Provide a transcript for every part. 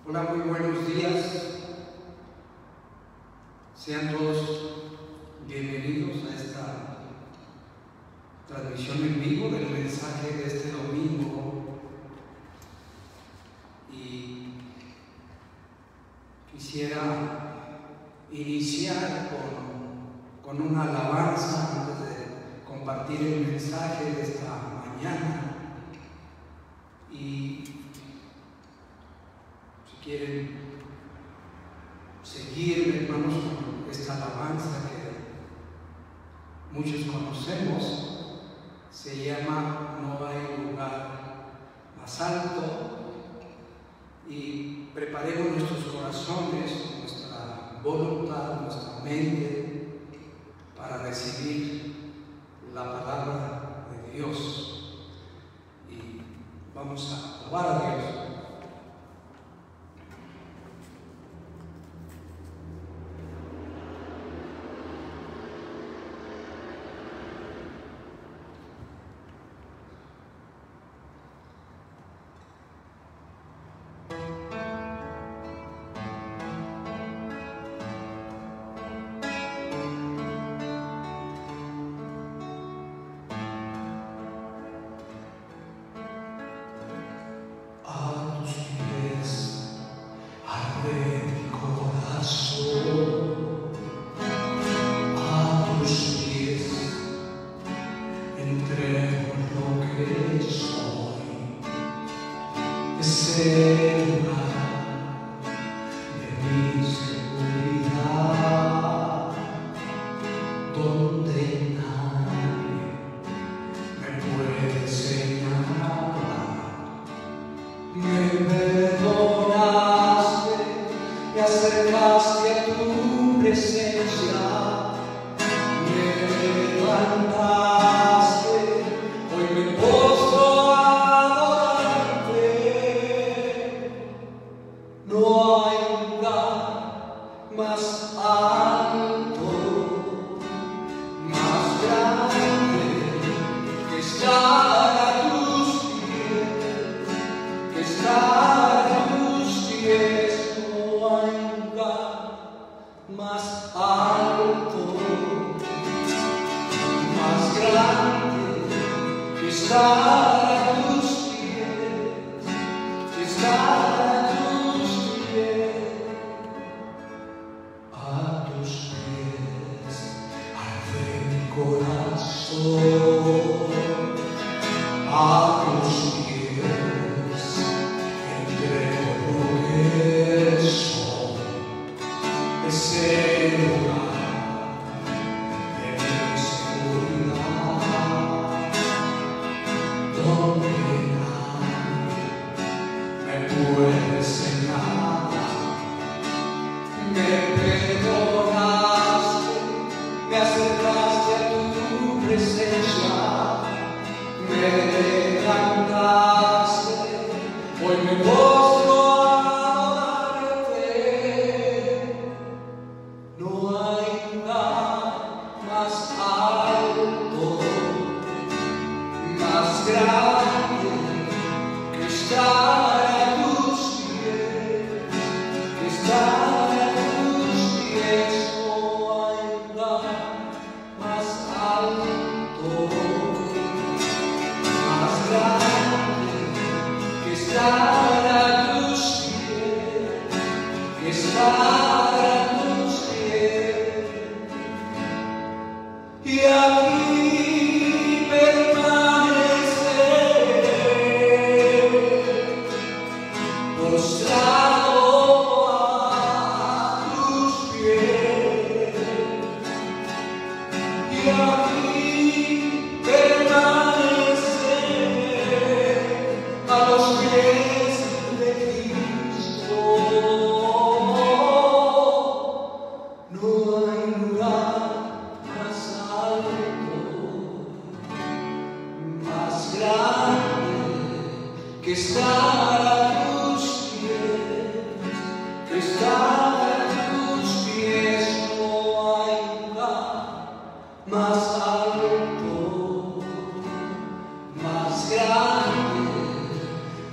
Hola, muy buenos días. Sean todos bienvenidos a esta transmisión en vivo del mensaje de este domingo. Y quisiera iniciar con una alabanza antes de compartir el mensaje de esta mañana. Y si quieren seguir, hermanos, con esta alabanza que muchos conocemos, se llama No hay lugar más alto. Y preparemos nuestros corazones, nuestra voluntad, nuestra mente para recibir la palabra de Dios. Y vamos a alabar a Dios.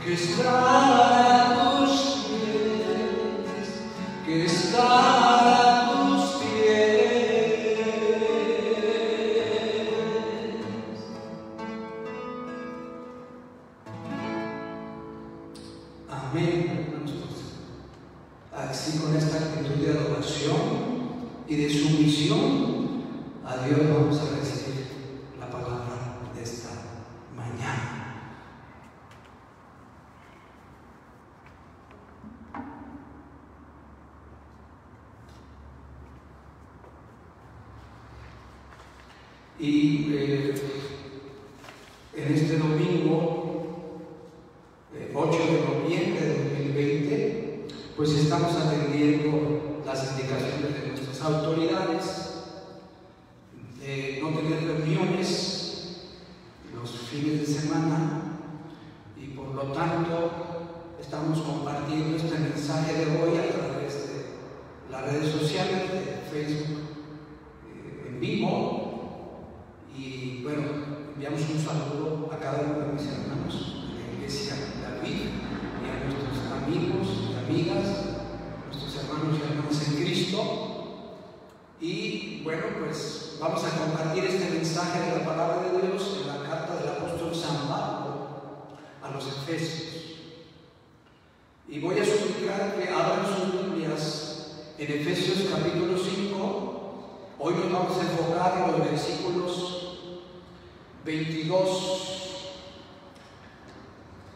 Que estar a tus pies. Amén, hermanos. Así, con esta actitud de adoración y de sumisión a Dios, vamos a recibir la palabra de esta mañana. Y en este domingo, 8 de noviembre de 2020, pues estamos atendiendo las indicaciones de nuestras autoridades de no tener reuniones los fines de semana, y por lo tanto estamos compartiendo este mensaje de hoy a través de las redes sociales, de Facebook en vivo. Y bueno, enviamos un saludo a cada uno de mis hermanos de la iglesia David y a nuestros amigos y amigas, nuestros hermanos y hermanas en Cristo. Y bueno, pues vamos a compartir este mensaje de la palabra de Dios en la carta del apóstol San Pablo a los Efesios. Y voy a suplicar que abran sus Biblias en Efesios capítulo 5. Hoy nos vamos a enfocar en los versículos 22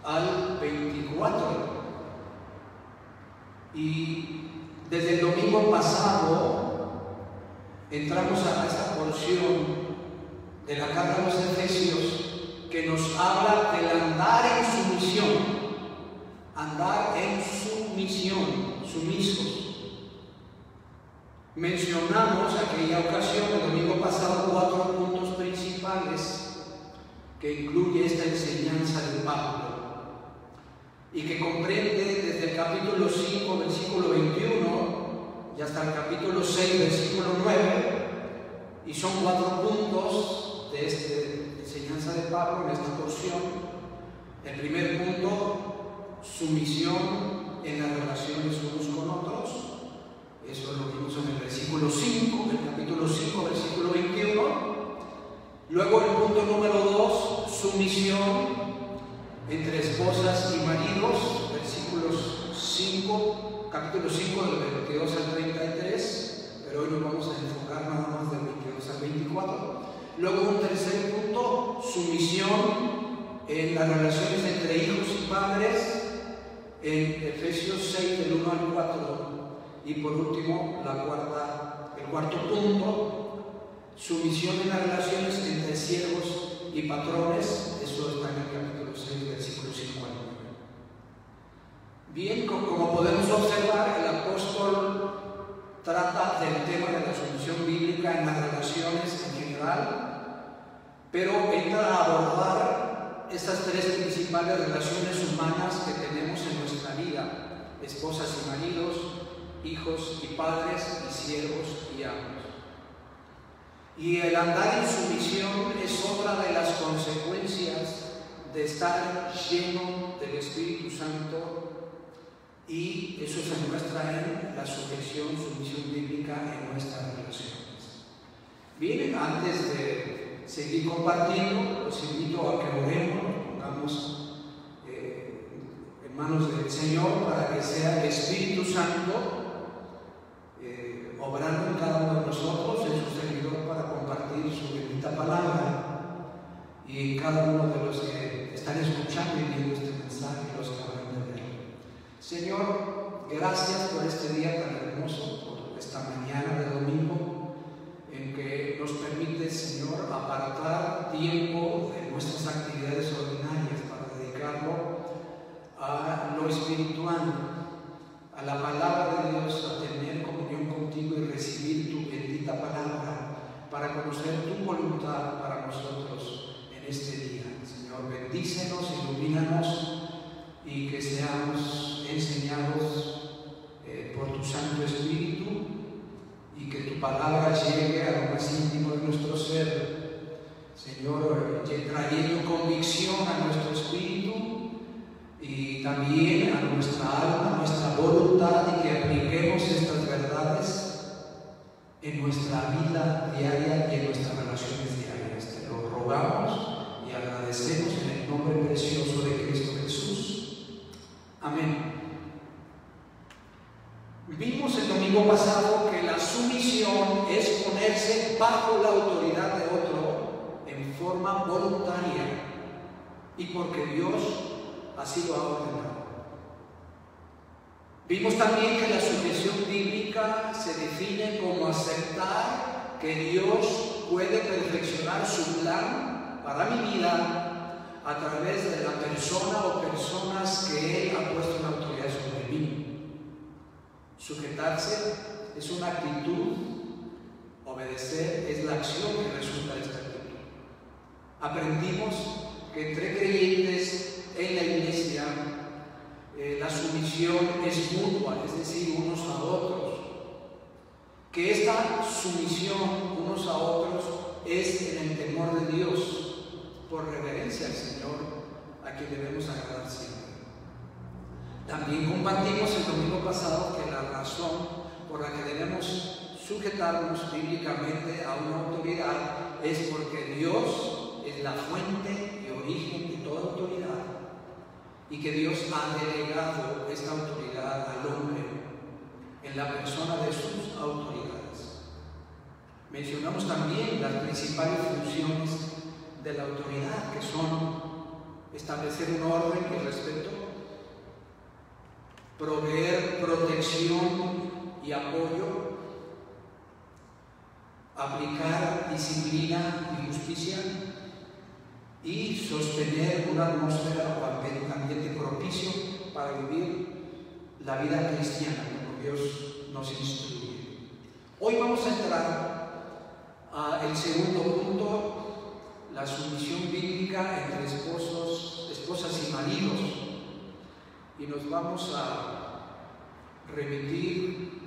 al 24. Y desde el domingo pasado entramos a esta porción de la carta a los Efesios que nos habla del andar en sumisión, andar en sumisión, sumisos. Mencionamos aquella ocasión, el domingo pasado, 4 puntos principales que incluye esta enseñanza de Pablo y que comprende desde el capítulo 5, versículo 21 y hasta el capítulo 6, versículo 9, y son 4 puntos de esta enseñanza de Pablo en esta porción. El primer punto, sumisión en las relaciones unos con otros. Eso lo vimos en el versículo 5, el capítulo 5, versículo 21. Luego el punto número 2, sumisión entre esposas y maridos, versículos 5, capítulo 5 del 22 al 33, pero hoy nos vamos a enfocar nada más del 22 al 24. Luego un tercer punto, sumisión en las relaciones entre hijos y padres, en Efesios 6 del 1 al 4. Y por último, el cuarto punto, sumisión en las relaciones entre siervos y patrones. Eso está en el capítulo 6, versículo 5 al 9. Bien, como podemos observar, el apóstol trata del tema de la sumisión bíblica en las relaciones en general, pero entra a abordar estas 3 principales relaciones humanas que tenemos en nuestra vida: esposas y maridos, hijos y padres, y siervos y amos. Y el andar en sumisión es otra de las consecuencias de estar lleno del Espíritu Santo, y eso se muestra en la sumisión bíblica en nuestras relaciones. Bien, antes de seguir compartiendo, los invito a que oremos, nos pongamos en manos del Señor para que sea el Espíritu Santo obrando en cada uno de nosotros, en su servidor, para compartir su bendita palabra, y en cada uno de los que están escuchando y viendo este mensaje, los que habrán de ver. Señor, gracias por este día tan hermoso, por esta mañana de domingo, en que nos permite, Señor, apartar tiempo de nuestras actividades ordinarias para dedicarlo a lo espiritual, a la palabra de Dios, a tener comunión contigo y recibir tu bendita palabra, para conocer tu voluntad para nosotros en este día. Señor, bendícenos, ilumínanos, y que seamos enseñados por tu Santo Espíritu, y que tu palabra llegue a lo más íntimo de nuestro ser, Señor, trayendo convicción a nuestro espíritu y también a nuestra alma, a nuestra voluntad, y que apliquemos estas verdades en nuestra vida diaria y en nuestras relaciones diarias. Te lo rogamos y agradecemos en el nombre precioso de Cristo Jesús. Amén. forma voluntaria y porque Dios así lo ha ordenado. Vimos también que la sujeción bíblica se define como aceptar que Dios puede perfeccionar su plan para mi vida a través de la persona o personas que Él ha puesto en autoridad sobre mí. Sujetarse es una actitud, obedecer es la acción que resulta de esta actitud. Aprendimos que entre creyentes en la iglesia la sumisión es mutua, es decir, unos a otros. Que esta sumisión unos a otros es en el temor de Dios, por reverencia al Señor, a quien debemos agradar siempre. También compartimos el domingo pasado que la razón por la que debemos sujetarnos bíblicamente a una autoridad es porque Dios es la fuente y origen de toda autoridad y que Dios ha delegado esta autoridad al hombre en la persona de sus autoridades. Mencionamos también las principales funciones de la autoridad, que son establecer un orden y respeto, proveer protección y apoyo, aplicar disciplina y justicia y sostener una atmósfera o ambiente propicio para vivir la vida cristiana como Dios nos instruye. Hoy vamos a entrar al segundo punto, la sumisión bíblica entre esposas y maridos, y nos vamos a remitir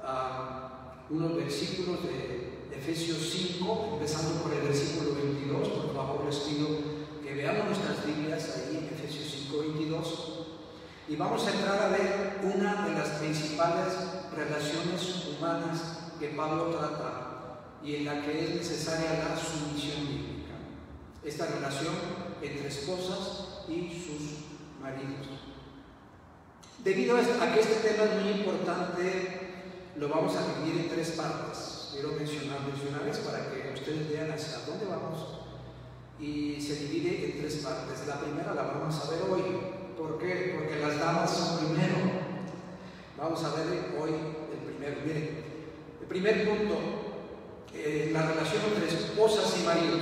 a unos versículos de Efesios 5, empezando por el versículo 22. Por favor, les pido que veamos nuestras Biblias ahí en Efesios 5, 22. Y vamos a entrar a ver una de las principales relaciones humanas que Pablo trata y en la que es necesaria la sumisión bíblica. Esta relación entre esposas y sus maridos. Debido a que este tema es muy importante, lo vamos a dividir en tres partes. Quiero mencionarles para que ustedes vean hacia dónde vamos. Y se divide en tres partes. La primera la vamos a ver hoy. ¿Por qué? Porque las damas son primero. Vamos a ver hoy el primero. Miren, el primer punto, la relación entre esposas y maridos.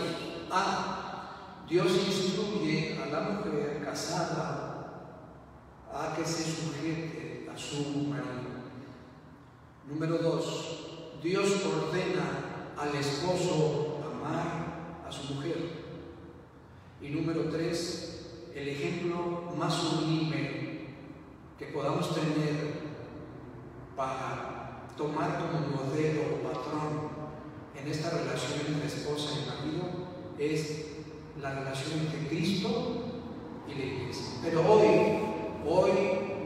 Dios instruye a la mujer casada a que se sujete a su marido. Número 2, Dios ordena al esposo amar a su mujer. Y número 3, el ejemplo más sublime que podamos tener para tomar como modelo o patrón en esta relación entre esposa y marido es la relación entre Cristo y la iglesia. Pero hoy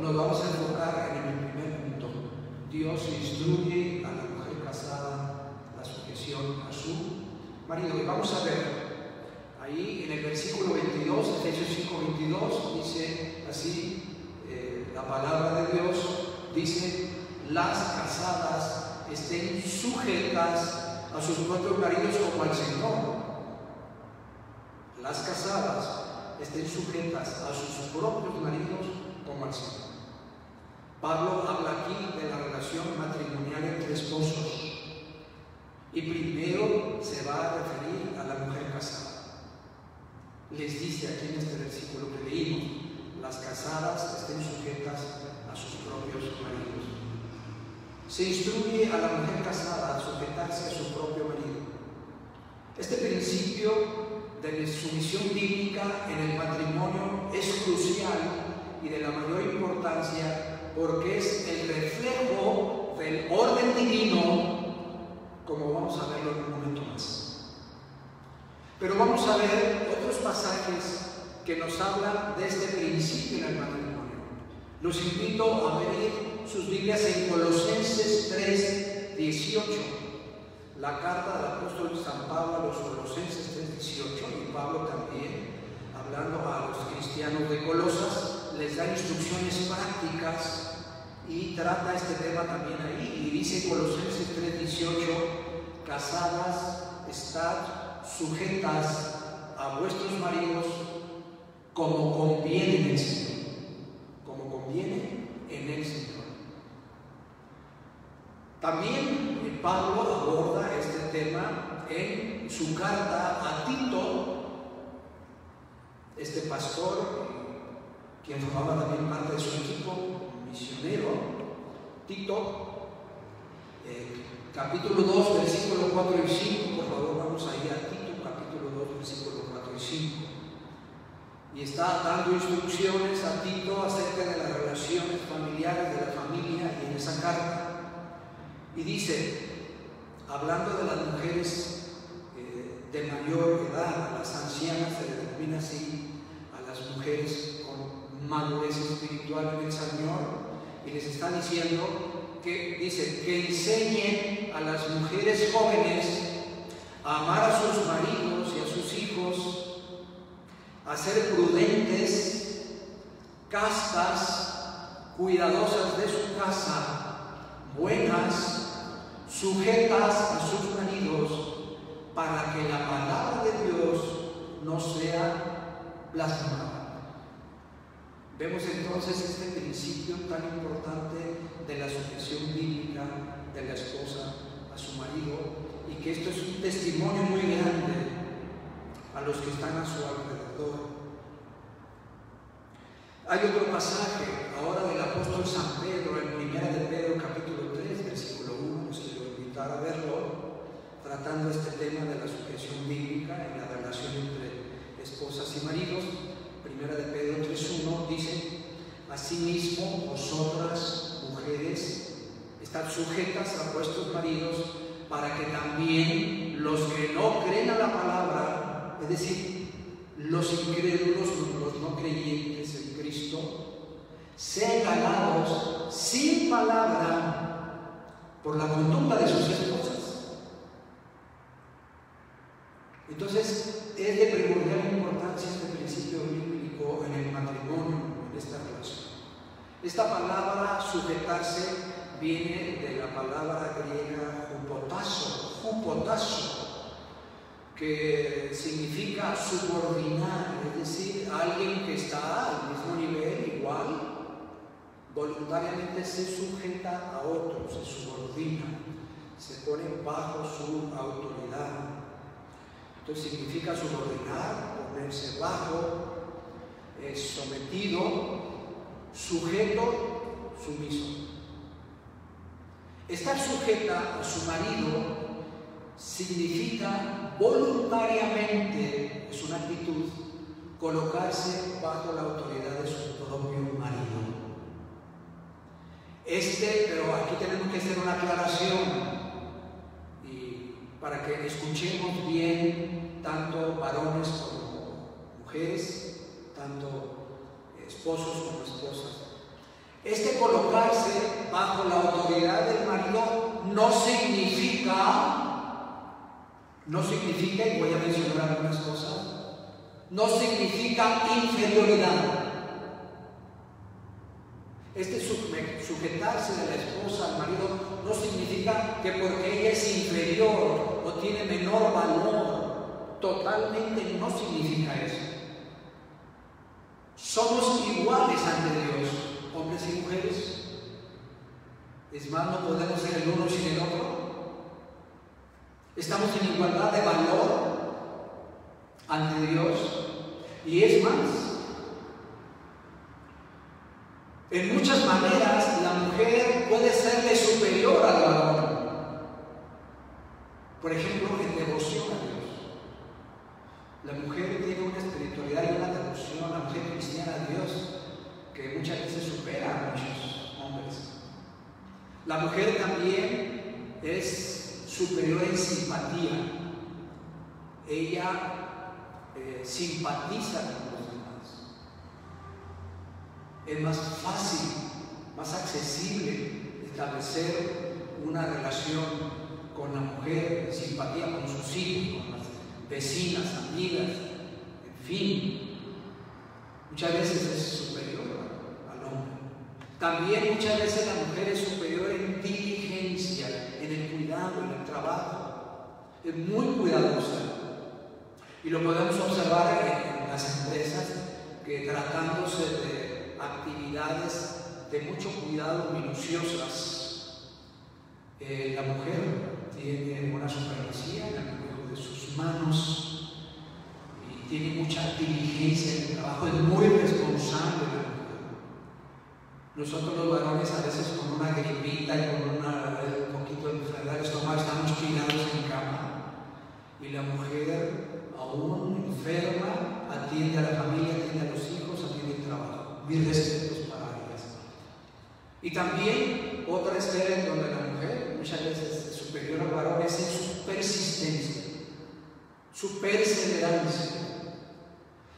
nos vamos a enfocar en el primer punto. Dios instruye a la mujer casada la sujeción a su marido. Y vamos a ver ahí en el versículo 22, Efesios 5, 22, dice así la palabra de Dios, dice: las casadas estén sujetas a sus propios maridos como al Señor. Las casadas estén sujetas a sus propios maridos como al Señor. Pablo habla aquí de la relación matrimonial entre esposos y primero se va a referir a la mujer casada. Les dice aquí en este versículo que leímos: las casadas estén sujetas a sus propios maridos. Se instruye a la mujer casada a sujetarse a su propio marido. Este principio de sumisión bíblica en el matrimonio es crucial y de la mayor importancia porque es el reflejo del orden divino, como vamos a verlo en un momento más. Pero vamos a ver otros pasajes que nos hablan de este principio en el matrimonio. Los invito a abrir sus Biblias en Colosenses 3, 18. La carta del apóstol San Pablo a los Colosenses 3:18, y Pablo también, hablando a los cristianos de Colosas, les da instrucciones prácticas y trata este tema también ahí. Y dice Colosenses 3:18: casadas, estad sujetas a vuestros maridos como conviene en el Señor. Como conviene en el Señor. También Pablo aborda este tema en su carta a Tito, este pastor, quien formaba también parte de su equipo misionero. Tito, capítulo 2, versículos 4 y 5, por favor, vamos ahí a Tito, capítulo 2, versículos 4 y 5. Y está dando instrucciones a Tito acerca de las relaciones familiares, de la familia, y en esa carta. Y dice, hablando de las mujeres de mayor edad, a las ancianas se les denomina así, a las mujeres con madurez espiritual en el Señor, y les está diciendo que, dice, que enseñen a las mujeres jóvenes a amar a sus maridos y a sus hijos, a ser prudentes, castas, cuidadosas de su casa, buenas, sujetas a sus maridos, para que la palabra de Dios no sea blasfemada. Vemos entonces este principio tan importante de la sujeción bíblica de la esposa a su marido, y que esto es un testimonio muy grande a los que están a su alrededor. Hay otro pasaje ahora del apóstol San Pedro, en 1 de Pedro capítulo 3, versículo 1, los quiero invitar a verlo, tratando este tema de la sujeción bíblica en la relación entre esposas y maridos. 1 de Pedro 3:1 dice: asimismo, vosotras, mujeres, estad sujetas a vuestros maridos, para que también los que no creen a la palabra, es decir, los incrédulos, los no creyentes en Cristo, sean ganados sin palabra por la conducta de sus esposas. Entonces, es de primordial importancia este principio bíblico en el matrimonio, en esta relación. Esta palabra sujetarse viene de la palabra griega hupotasso, que significa subordinar, es decir, alguien que está al mismo nivel, igual, voluntariamente se sujeta a otro, se subordina, se pone bajo su autoridad. Entonces significa subordinar, ponerse bajo, sometido, sujeto, sumiso. Estar sujeta a su marido significa voluntariamente, es una actitud, colocarse bajo la autoridad de su propio marido. Pero aquí tenemos que hacer una aclaración, y para que escuchemos bien, tanto varones como mujeres, tanto esposos como esposas. Colocarse bajo la autoridad del marido no significa, y voy a mencionar algunas cosas, no significa inferioridad. Sujetarse de la esposa al marido no significa que porque ella es inferior o tiene menor valor, totalmente no significa eso. Somos iguales ante Dios, hombres y mujeres. Es más, no podemos ser el uno sin el otro. Estamos en igualdad de valor ante Dios. Y es más, en muchas maneras la mujer puede serle superior al varón. Por ejemplo, en devoción a Dios. La mujer tiene una espiritualidad y una devoción, la mujer cristiana a Dios, que muchas veces supera a muchos hombres. La mujer también es superior en simpatía. Ella simpatiza con los demás. Es más fácil, más accesible establecer una relación con la mujer, simpatía con sus hijos, con las vecinas, amigas, en fin. Muchas veces es superior al hombre. También muchas veces la mujer es superior en diligencia, en el cuidado, en el trabajo. Es muy cuidadosa. Y lo podemos observar en las empresas que, tratándose de actividades de mucho cuidado, minuciosas, la mujer tiene una supremacía en el manejo de sus manos y tiene mucha diligencia en el trabajo, es muy responsable la mujer. Nosotros los varones a veces con una gripita y con un poquito de enfermedad estómago estamos tirados en cama, y la mujer, aún enferma, atiende a la familia, atiende a los hijos, atiende el trabajo. Mis respetos para ellas. Y también otra esfera en donde la mujer muchas veces es superior al varón es en su persistencia, su perseverancia.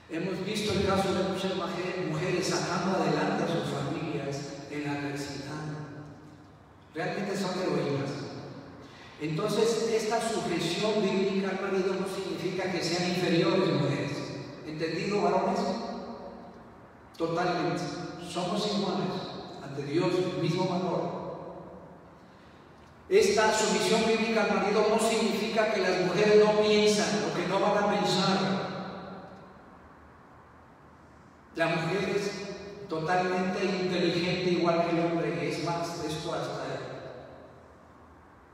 Hemos visto el caso de muchas mujeres sacando adelante a sus familias en la adversidad. Realmente son heroínas. Entonces, esta sujeción bíblica al marido no significa que sean inferiores mujeres. ¿Entendido, varones? Totalmente. Somos iguales ante Dios, el mismo valor. Esta sumisión bíblica al marido no significa que las mujeres no piensan o que no van a pensar. La mujer es totalmente inteligente, igual que el hombre. Es más, esto hasta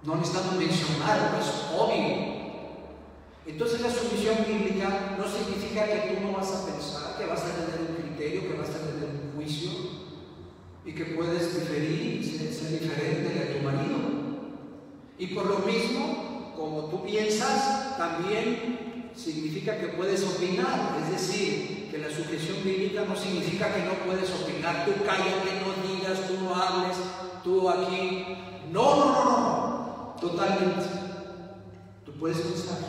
no necesitamos mencionarlo, es obvio. Entonces la sumisión bíblica no significa que tú no vas a pensar, que vas a tener un criterio, que vas a tener un juicio y que puedes diferir, ser diferente de tu marido. Y por lo mismo, como tú piensas, también significa que puedes opinar. Es decir, que la sujeción bíblica no significa que no puedes opinar. Tú cállate, no digas, tú no hables, tú aquí. No. Totalmente. Tú puedes pensar,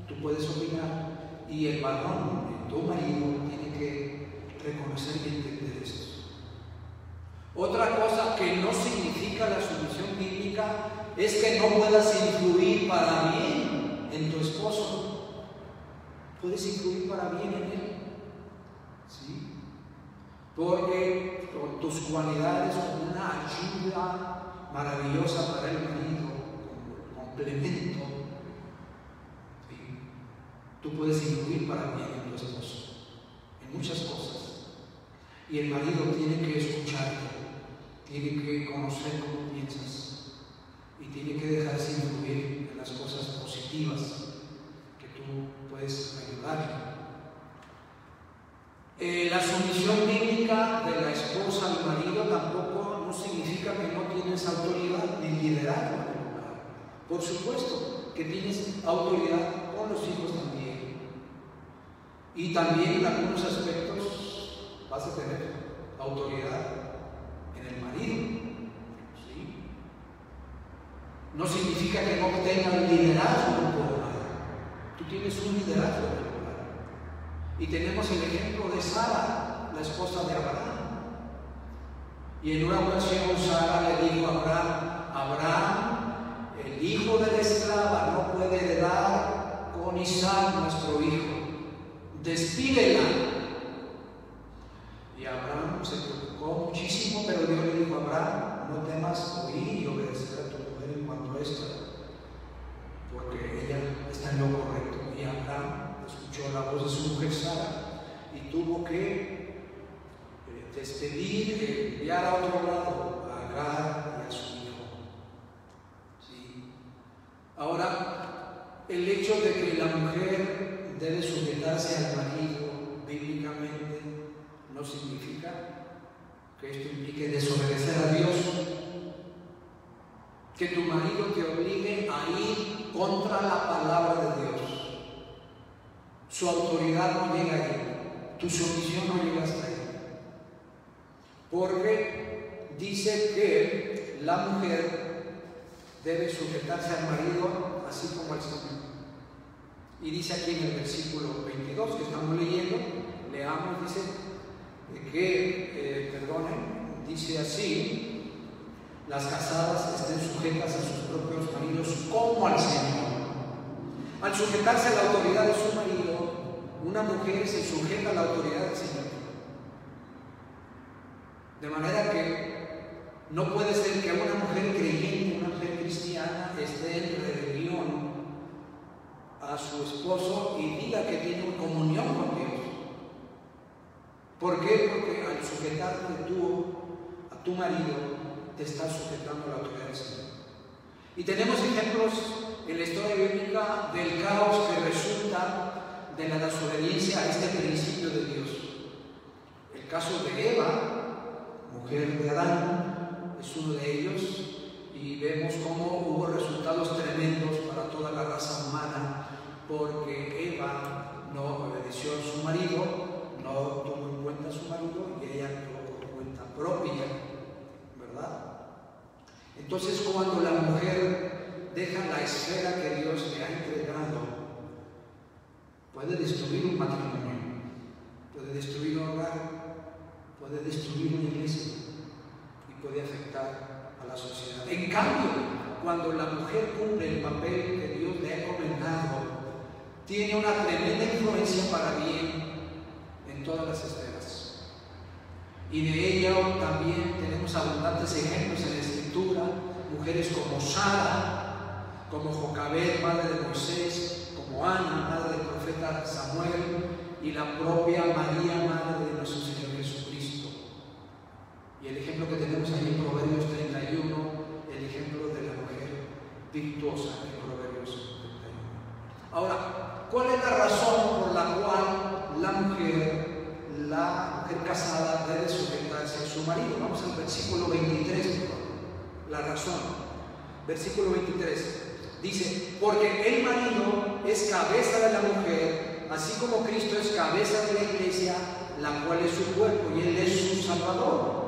tú puedes opinar, y el varón, tu marido, tiene que reconocer y entender esto. Otra cosa que no significa la sumisión bíblica es que no puedas influir para bien en tu esposo. Puedes influir para bien en él, ¿sí? Porque con tus cualidades, con una ayuda maravillosa para el marido, complemento, ¿sí? Tú puedes influir para bien en tu esposo, en muchas cosas. Y el marido tiene que escucharte, tiene que conocer cómo piensas y tiene que dejarse influir en las cosas positivas que tú puedes ayudarle. La sumisión bíblica de la esposa al marido tampoco no significa que no tienes autoridad ni liderazgo. Por supuesto que tienes autoridad con los hijos también. Y también en algunos aspectos vas a tener autoridad en el marido, ¿sí? No significa que no tengas liderazgo en tu hogar. Tú tienes un liderazgo en tu hogar. Y tenemos el ejemplo de Sara, la esposa de Abraham. Y en una ocasión Sara le dijo a Abraham, el hijo de la esclava no puede heredar con Isaac nuestro hijo. Despídela. Y Abraham se preocupó muchísimo, pero Dios le dijo a Abraham, no temas oír y obedecer a tu mujer en cuanto a esto, porque ella está en lo correcto. Y Abraham escuchó la voz de su mujer Sara y tuvo que despedir, enviar a otro lado a Agar y a su hijo. Ahora, el hecho de que la mujer debe sujetarse al marido bíblicamente no significa que esto implique desobedecer a Dios, que tu marido te obligue a ir contra la palabra de Dios. Su autoridad no llega ahí, tu sumisión no llega hasta ahí, porque dice que la mujer debe sujetarse al marido así como al Señor. Y dice aquí en el versículo 22 que estamos leyendo, leamos, dice dice así: las casadas estén sujetas a sus propios maridos como al Señor. Al sujetarse a la autoridad de su marido, una mujer se sujeta a la autoridad del Señor. De manera que no puede ser que una mujer creyente, una mujer cristiana, esté en rebelión a su esposo y diga que tiene comunión con Dios. ¿Por qué? Porque al sujetarte tú a tu marido, te estás sujetando a la autoridad del Señor. Y tenemos ejemplos en la historia bíblica del caos que resulta de la desobediencia a este principio de Dios. El caso de Eva, mujer de Adán, es uno de ellos, y vemos cómo hubo resultados tremendos para toda la raza humana, porque Eva no obedeció a su marido, no tuvo en cuenta a su marido y ella actuó por cuenta propia, ¿verdad? Entonces, cuando la mujer deja la esfera que Dios le ha entregado, puede destruir un matrimonio, puede destruir un hogar, puede destruir una iglesia y puede afectar a la sociedad. En cambio, cuando la mujer cumple el papel que Dios le ha encomendado, tiene una tremenda influencia para bien en todas las esferas. Y de ello también tenemos abundantes ejemplos en la Escritura, mujeres como Sara, como Jocabed, madre de Moisés, como Ana, madre del profeta Samuel, y la propia María, madre de nuestro Señor Jesucristo. Y el ejemplo que tenemos ahí en Proverbios 31, el ejemplo de la mujer virtuosa en Proverbios 31. Ahora, ¿cuál es la razón por la cual la mujer casada debe sujetarse a su marido? Vamos al versículo 23, por favor. La razón. Versículo 23. Dice, porque el marido es cabeza de la mujer, así como Cristo es cabeza de la iglesia, la cual es su cuerpo y Él es su Salvador.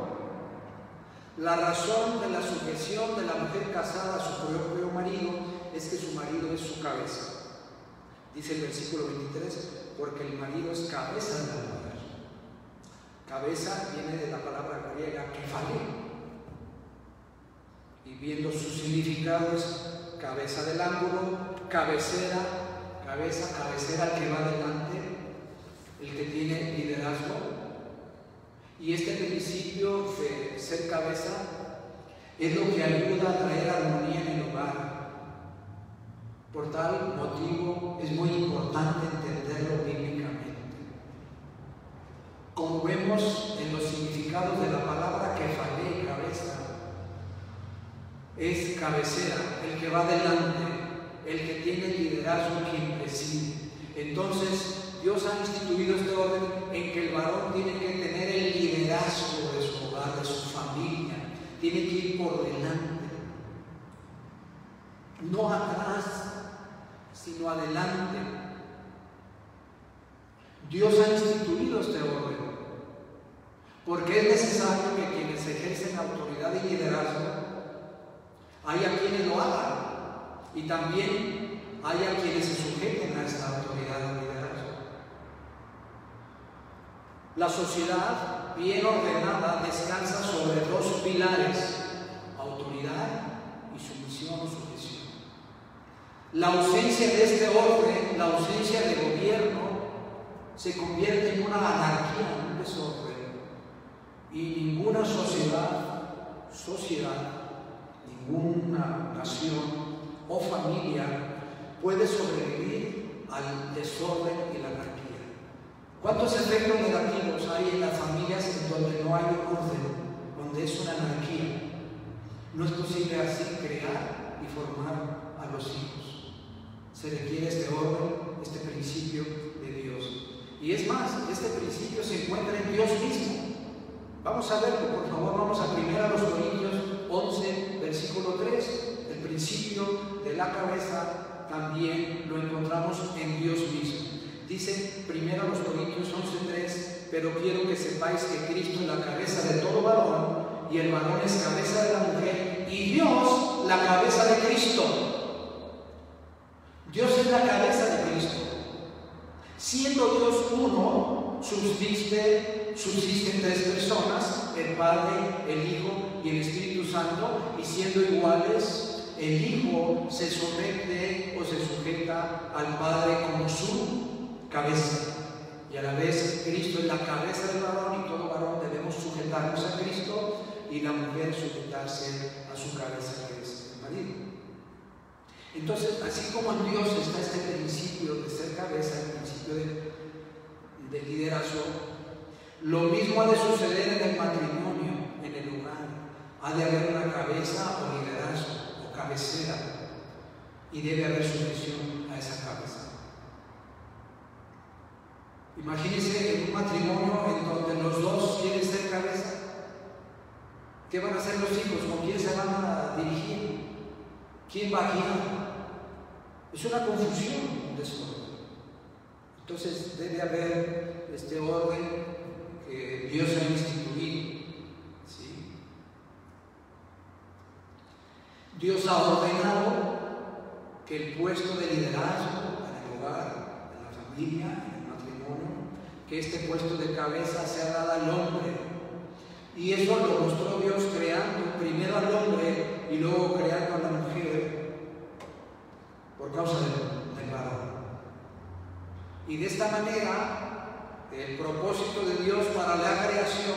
La razón de la sujeción de la mujer casada a su propio marido es que su marido es su cabeza. Dice el versículo 23, porque el marido es cabeza de la mujer. Cabeza viene de la palabra griega kefale, y viendo su significado es cabeza del ángulo, cabecera, cabecera el que va adelante, el que tiene liderazgo. Y este principio de ser cabeza es lo que ayuda a traer armonía en el hogar. Por tal motivo es muy importante entenderlo bíblicamente. Como vemos en los significados de la palabra kefale, cabeza, es cabecera, el que va adelante, el que tiene liderazgo, quien preside. Entonces, Dios ha instituido este orden en que el varón tiene que tener el liderazgo de su hogar, de su familia, tiene que ir por delante, no atrás, sino adelante. Dios ha instituido este orden porque es necesario que quienes ejercen autoridad y liderazgo haya quienes lo hagan y también haya quienes se sujeten a esta autoridad y liderazgo. La sociedad bien ordenada descansa sobre dos pilares: autoridad y sumisión o sujeción. La ausencia de este orden, la ausencia de gobierno, se convierte en una anarquía, en un desorden, y ninguna sociedad, ninguna nación o familia puede sobrevivir al desorden y la anarquía. ¿Cuántos efectos negativos hay en las familias en donde no hay orden, donde es una anarquía? No es posible así crear y formar a los hijos. Se requiere este orden, este principio de Dios. Y es más, este principio se encuentra en Dios mismo. Vamos a verlo, por favor. Vamos a 1 Corintios 11, versículo 3. El principio de la cabeza también lo encontramos en Dios mismo. Dice 1 Corintios 11:3, pero quiero que sepáis que Cristo es la cabeza de todo varón, y el varón es cabeza de la mujer, y Dios la cabeza de Cristo. Dios es la cabeza de Cristo. Siendo Dios uno, subsisten tres personas, el Padre, el Hijo y el Espíritu Santo, y siendo iguales, el Hijo se somete o se sujeta al Padre como su cabeza. Y a la vez Cristo es la cabeza del varón, y todo varón debemos sujetarnos a Cristo, y la mujer sujetarse a su cabeza, que es el marido. Entonces, así como en Dios está este principio de ser cabeza, el principio de liderazgo, lo mismo ha de suceder en el matrimonio, en el hogar. Ha de haber una cabeza o liderazgo o cabecera, y debe haber sujeción a esa cabeza. Imagínense en un matrimonio en donde los dos quieren ser cabeza. ¿Qué van a hacer los hijos? ¿Con quién se van a dirigir? ¿Quién va a guiar? Es una confusión, un desorden. Entonces debe haber este orden que Dios ha instituido. ¿Sí? Dios ha ordenado que el puesto de liderazgo en el hogar, en la familia, en el matrimonio, que este puesto de cabeza sea dado al hombre. Y eso lo mostró Dios creando primero al hombre y luego creando a la mujer por causa del varón. Y de esta manera, el propósito de Dios para la creación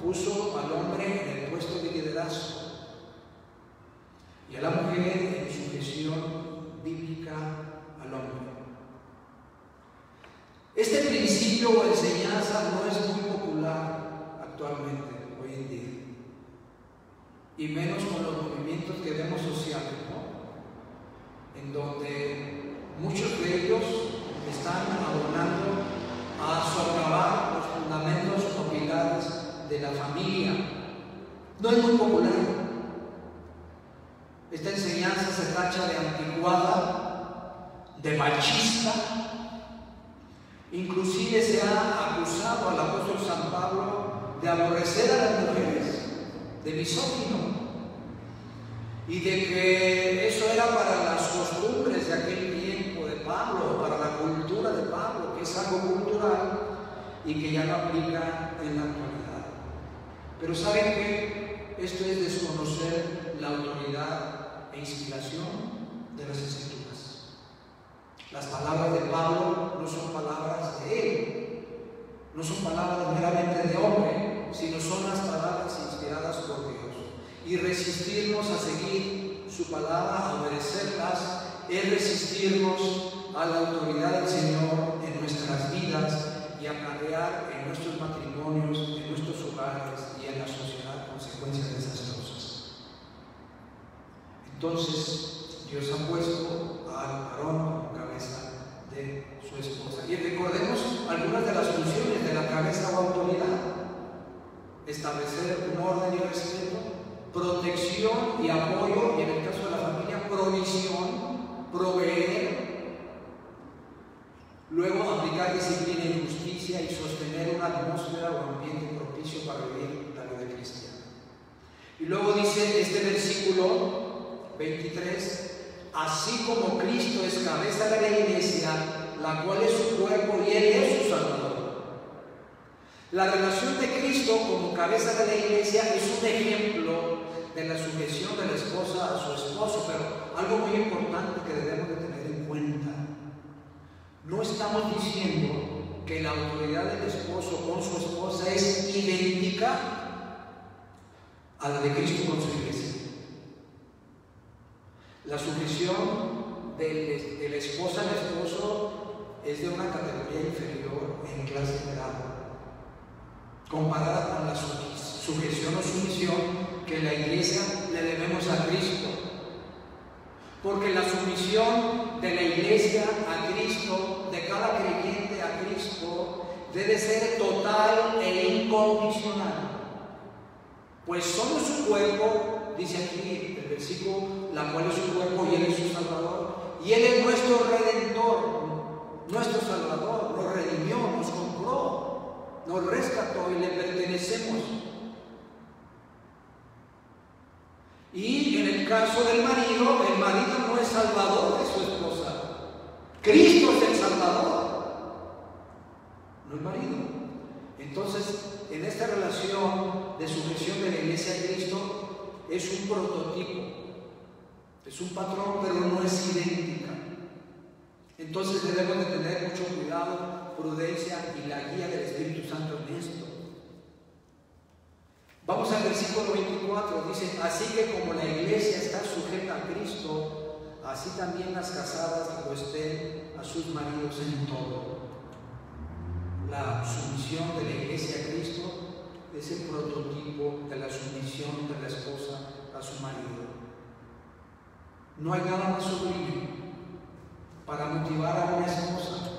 puso al hombre en el puesto de liderazgo y a la mujer en sujeción bíblica al hombre. Este principio o enseñanza no es muy popular actualmente, hoy en día, y menos con los movimientos que vemos sociales, ¿no? En donde muchos de ellos están abonando a socavar los fundamentos o pilares de la familia. No es muy popular. Esta enseñanza se tacha de anticuada, de machista. Inclusive se ha acusado al apóstol San Pablo de aborrecer a las mujeres, de misógino, y de que eso era para las costumbres de aquel tiempo de Pablo, para la cultura de Pablo, que es algo cultural y que ya no aplica en la actualidad. Pero ¿saben qué? Esto es desconocer la autoridad e inspiración de las Escrituras. Las palabras de Pablo no son palabras de él, no son palabras meramente de hombre, sino son las palabras inspiradas por Dios. Y resistirnos a seguir su palabra, a obedecerlas, es resistirnos a la autoridad del Señor en nuestras vidas y acarrear en nuestros matrimonios, en nuestros hogares y en la sociedad consecuencias de esas cosas. Entonces, Dios ha puesto al varón como cabeza de su esposa. Y recordemos algunas de las funciones de la cabeza o autoridad: establecer un orden y respeto, protección y apoyo, y en el caso de la familia, provisión, proveer, luego aplicar disciplina y justicia y sostener una atmósfera o ambiente propicio para vivir la vida cristiana. Y luego dice este versículo 23: así como Cristo es cabeza de la iglesia, la cual es su cuerpo y Él es su Salvador. La relación de Cristo como cabeza de la iglesia es un ejemplo de la sujeción de la esposa a su esposo, pero algo muy importante que debemos de tener en cuenta: no estamos diciendo que la autoridad del esposo con su esposa es idéntica a la de Cristo con su iglesia. La sujeción de la esposa al esposo es de una categoría inferior en clase de grado, comparada con la sujeción o sumisión que la iglesia le debemos a Cristo. Porque la sumisión de la iglesia a Cristo, de cada creyente a Cristo, debe ser total e incondicional. Pues somos su cuerpo, dice aquí el versículo, la cual es su cuerpo y Él es su Salvador. Y Él es nuestro Redentor, nuestro Salvador, nos redimió, nos compró, nos rescató y le pertenecemos. Y en el caso del marido, el marido no es salvador de su esposa. Cristo es el Salvador, no el marido. Entonces, en esta relación de sujeción de la iglesia a Cristo, es un prototipo, es un patrón, pero no es idéntica. Entonces debemos de tener mucho cuidado, prudencia y la guía del Espíritu Santo en esto. Vamos al versículo 24, dice: así que como la iglesia está sujeta a Cristo, así también las casadas lo estén a sus maridos en todo. La sumisión de la iglesia a Cristo es el prototipo de la sumisión de la esposa a su marido. No hay nada más sublime para motivar a una esposa,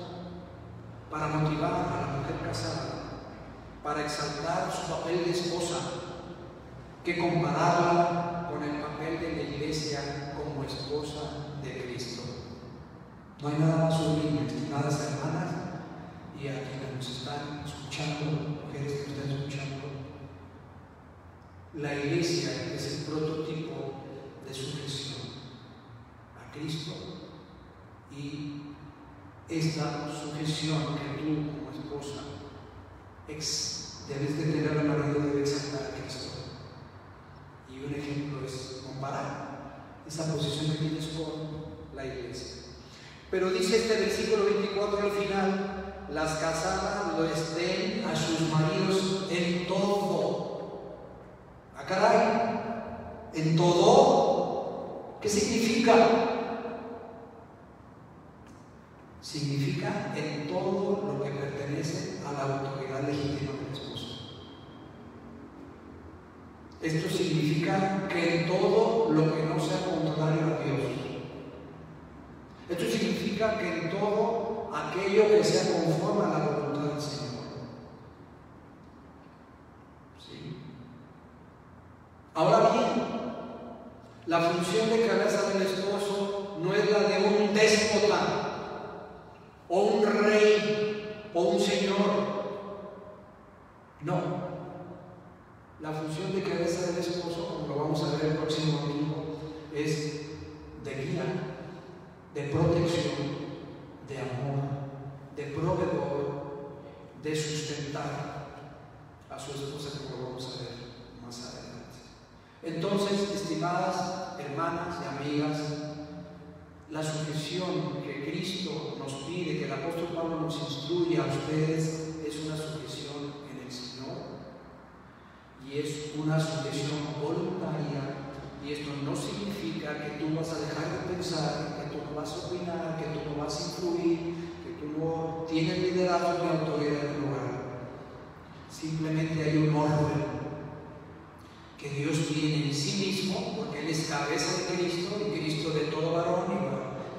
para motivar a la mujer casada, para exaltar su papel de esposa, que compararla con el papel de la iglesia como esposa de Cristo. No hay nada más sublime, estimadas hermanas, y a quienes nos están escuchando, mujeres que nos están escuchando, la iglesia es el prototipo de sujeción a Cristo, y esta sujeción que tú como esposa debes de tener al marido, debe exaltar a Cristo. Y un ejemplo es comparar esa posición que tienes con la iglesia. Pero dice este versículo 24 al final: las casadas lo estén a sus maridos en todo. ¡Ah, caray! ¿En todo? ¿Qué significa? Significa en todo lo que pertenece a la autoridad legítima del esposo. Esto significa que en todo lo que no sea contrario a Dios. Esto significa que en todo aquello que sea conforme a la voluntad del Señor. ¿Sí? Ahora bien, la función de cabeza del esposo no es la de un déspota, o un rey, o un señor. No. La función de cabeza del esposo, como lo vamos a ver el próximo domingo, es de guía, de protección, de amor, de proveedor, de sustentar a su esposa, como lo vamos a ver más adelante. Entonces, estimadas hermanas y amigas, la sujeción que Cristo nos pide, que el apóstol Pablo nos instruye a ustedes, es una sujeción en el Señor, y es una sujeción voluntaria. Y esto no significa que tú vas a dejar de pensar, que tú no vas a opinar, que tú no vas a influir, que tú no tienes liderazgo ni autoridad en tu hogar. Simplemente hay un orden que Dios tiene en sí mismo, porque Él es cabeza de Cristo, y Cristo de todo varón,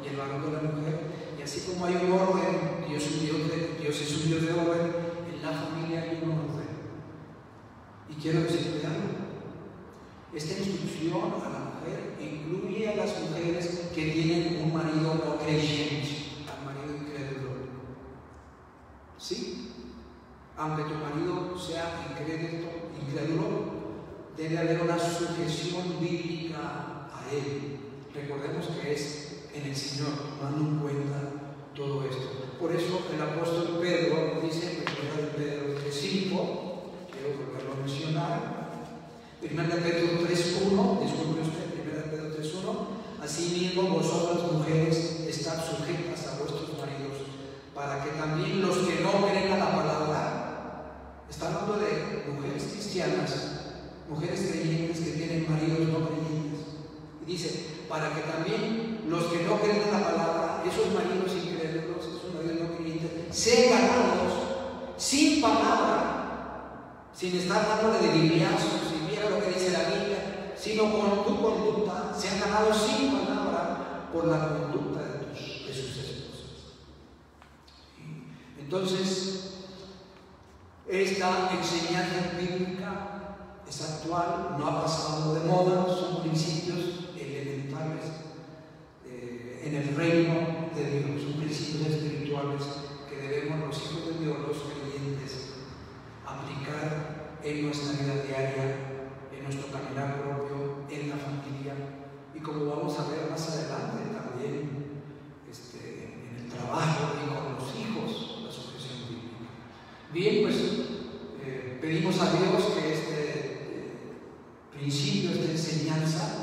y el varón de la mujer. Y así como hay un orden, Dios es un Dios de orden, en la familia hay un orden. Y quiero decirte algo: esta instrucción a la mujer incluye a las mujeres que tienen un marido no creyente, al marido incrédulo. ¿Sí? Aunque tu marido sea incrédulo, debe haber una sujeción bíblica a él. Recordemos que es en el Señor, tomando en cuenta todo esto. Por eso el apóstol Pedro dice en 1 Pedro 3:5, quiero volverlo a mencionar, 1 Pedro 3:1, disculpe usted, 1 Pedro 3:1: asimismo vosotras mujeres estad sujetas a vuestros maridos, para que también los que no creen a la palabra, está hablando de mujeres cristianas, mujeres creyentes que tienen maridos no creyentes, y dice, para que también los que no creen a la palabra, esos maridos incrédulos, esos maridos no creyentes, sean ganados sin palabra, sin estar dándole de bibliazos, sin mira lo que dice la Biblia, sino con tu conducta, sean ganados sin palabra por la conducta de sus esposas. Entonces, esta enseñanza bíblica es actual, no ha pasado de moda, son principios elementales en el reino de Dios, son principios espirituales que debemos los hijos de Dios, los creyentes, aplicar en nuestra vida diaria, en nuestro caminar propio, en la familia, y como vamos a ver más adelante también en el trabajo y con los hijos, la sujeción bíblica. Bien, pues pedimos a Dios que este principio, esta enseñanza,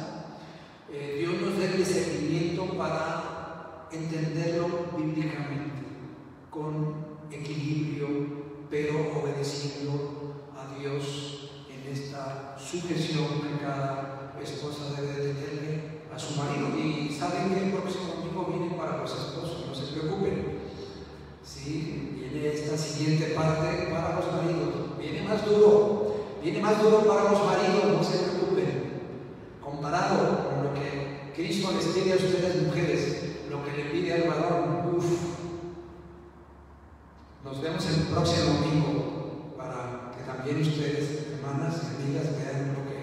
Dios nos dé el discernimiento para entenderlo bíblicamente, con equilibrio, pero obedeciendo a Dios en esta sujeción que cada esposa debe tenerle a su marido. Y saben que el próximo domingo viene para los esposos, no se preocupen. Sí, viene esta siguiente parte para los maridos. Viene más duro para los maridos, no se preocupen. Comparado con lo que Cristo les pide a ustedes, mujeres, lo que le pide al varón, Nos vemos el próximo domingo para que también ustedes, hermanas y amigas, vean lo que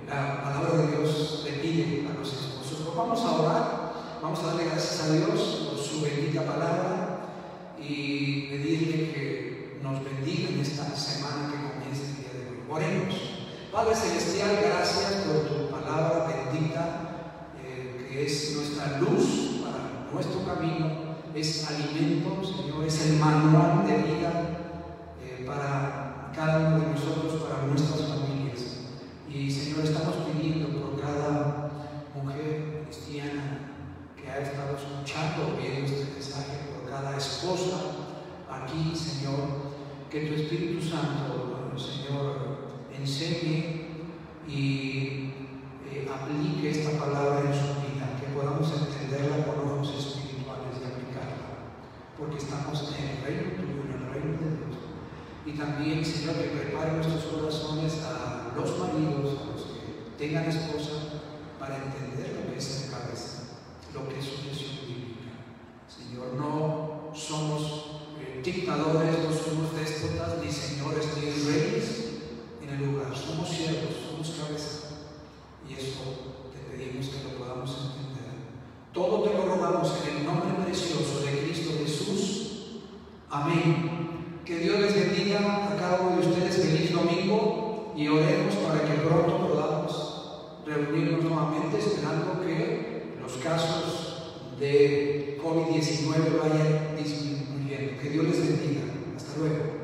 la palabra de Dios le pide a los esposos. Pues vamos a orar, vamos a darle gracias a Dios por su bendita palabra y pedirle que nos bendiga en esta semana que comienza el día de hoy. Oremos. Padre Celestial, gracias por tu palabra bendita, que es nuestra luz para nuestro camino, es alimento, Señor, es el manual de vida para cada uno de nosotros, para nuestras familias. Y Señor, estamos pidiendo por cada mujer cristiana que ha estado escuchando, viendo este mensaje, por cada esposa aquí, Señor, que tu Espíritu Santo, Señor, enseñe y aplique esta palabra en su vida, que podamos entenderla con ojos espirituales y aplicarla, porque estamos en el reino tuyo, en el reino de Dios. Y también, Señor, que prepare nuestros corazones a los maridos, a los que tengan esposa, para entender lo que es el cabeza, lo que es sujeción bíblica. Señor, no somos dictadores, no somos déspotas, ni señores, ni reyes en el lugar. Somos siervos, somos cabeza. Y eso te pedimos que lo podamos entender. Todo te lo rogamos en el nombre precioso de Cristo Jesús. Amén. Que Dios les bendiga a cada uno de ustedes. Feliz domingo y oremos para que pronto podamos reunirnos nuevamente, esperando que los casos de COVID-19 vayan disminuyendo. Que Dios les bendiga. Hasta luego.